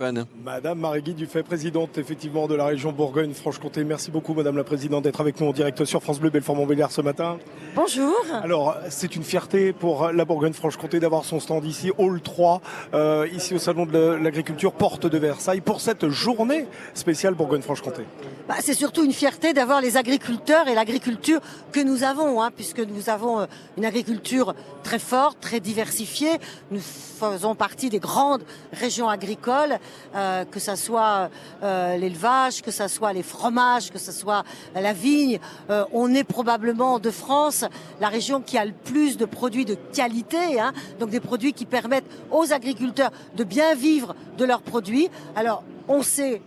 Stéphane. Madame Marie-Guy Dufay, présidente effectivement de la région Bourgogne-Franche-Comté. Merci beaucoup Madame la Présidente d'être avec nous en direct sur France Bleu Belfort-Montbéliard ce matin. Bonjour. Alors c'est une fierté pour la Bourgogne-Franche-Comté d'avoir son stand ici, Hall 3, ici au Salon de l'Agriculture, porte de Versailles, pour cette journée spéciale Bourgogne-Franche-Comté. C'est surtout une fierté d'avoir les agriculteurs et l'agriculture que nous avons, puisque nous avons une agriculture très forte, très diversifiée. Nous faisons partie des grandes régions agricoles, que ce soit l'élevage, que ce soit les fromages, que ce soit la vigne. On est probablement de France la région qui a le plus de produits de qualité, donc des produits qui permettent aux agriculteurs de bien vivre de leurs produits. Alors on sait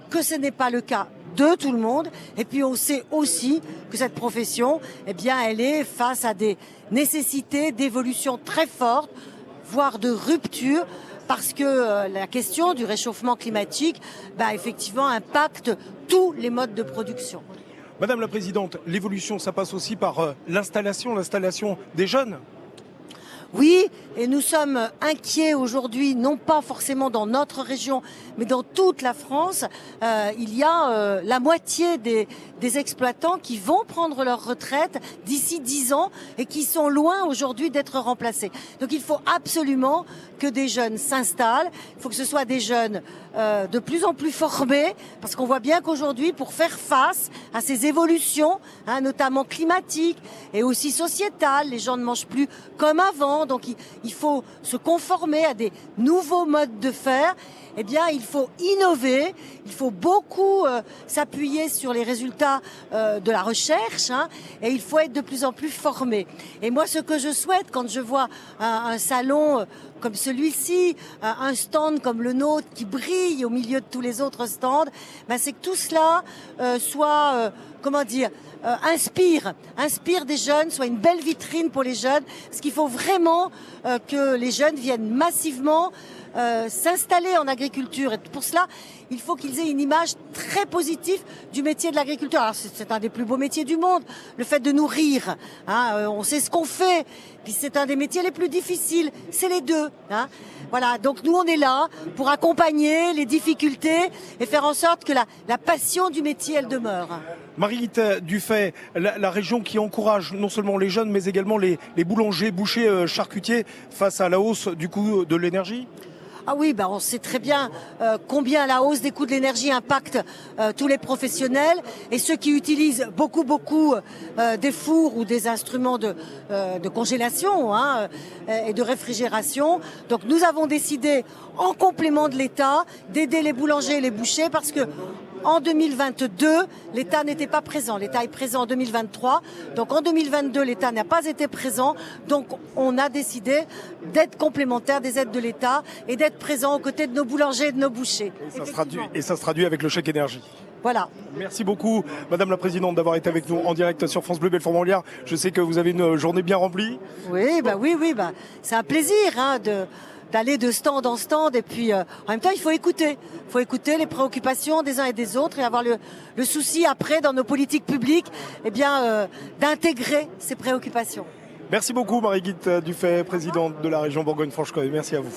que ce n'est pas le cas de tout le monde, et puis on sait aussi que cette profession, elle est face à des nécessités d'évolution très fortes, voire de rupture, parce que la question du réchauffement climatique, effectivement, impacte tous les modes de production. Madame la Présidente, l'évolution, ça passe aussi par l'installation des jeunes. Oui, et nous sommes inquiets aujourd'hui, non pas forcément dans notre région, mais dans toute la France. Il y a la moitié des exploitants qui vont prendre leur retraite d'ici 10 ans et qui sont loin aujourd'hui d'être remplacés. Donc il faut absolument que des jeunes s'installent. Il faut que ce soit des jeunes de plus en plus formés, parce qu'on voit bien qu'aujourd'hui, pour faire face à ces évolutions, notamment climatiques et aussi sociétales, les gens ne mangent plus comme avant. Donc il faut se conformer à des nouveaux modes de faire. Il faut innover, il faut beaucoup s'appuyer sur les résultats de la recherche, et il faut être de plus en plus formé. Et moi, ce que je souhaite quand je vois un salon comme celui-ci, un stand comme le nôtre qui brille au milieu de tous les autres stands, c'est que tout cela soit, inspire des jeunes, soit une belle vitrine pour les jeunes, parce qu'il faut vraiment que les jeunes viennent massivement s'installer en agriculture. Et pour cela, il faut qu'ils aient une image très positive du métier de l'agriculture. Alors c'est un des plus beaux métiers du monde, le fait de nourrir. On sait ce qu'on fait. Puis c'est un des métiers les plus difficiles. C'est les deux. Voilà. Donc nous on est là pour accompagner les difficultés et faire en sorte que la passion du métier elle demeure. Marie-Guy Dufay, la région qui encourage non seulement les jeunes mais également les boulangers, bouchers, charcutiers face à la hausse du coût de l'énergie. Ah oui, on sait très bien combien la hausse des coûts de l'énergie impacte tous les professionnels et ceux qui utilisent beaucoup des fours ou des instruments de congélation et de réfrigération. Donc nous avons décidé, en complément de l'État, d'aider les boulangers et les bouchers parce que en 2022, l'État n'était pas présent. L'État est présent en 2023. Donc en 2022, l'État n'a pas été présent. Donc on a décidé d'être complémentaire des aides de l'État et d'être présent aux côtés de nos boulangers et de nos bouchers. Et ça se traduit avec le chèque énergie. Voilà. Merci beaucoup, Madame la Présidente, d'avoir été avec nous en direct sur France Bleu Belfort-Montbéliard. Je sais que vous avez une journée bien remplie. Oui, c'est un plaisir d'aller de stand en stand, et puis en même temps il faut écouter les préoccupations des uns et des autres et avoir le souci après dans nos politiques publiques d'intégrer ces préoccupations. Merci beaucoup Marie-Guy Dufay, présidente de la région Bourgogne-Franche-Comté. Merci à vous.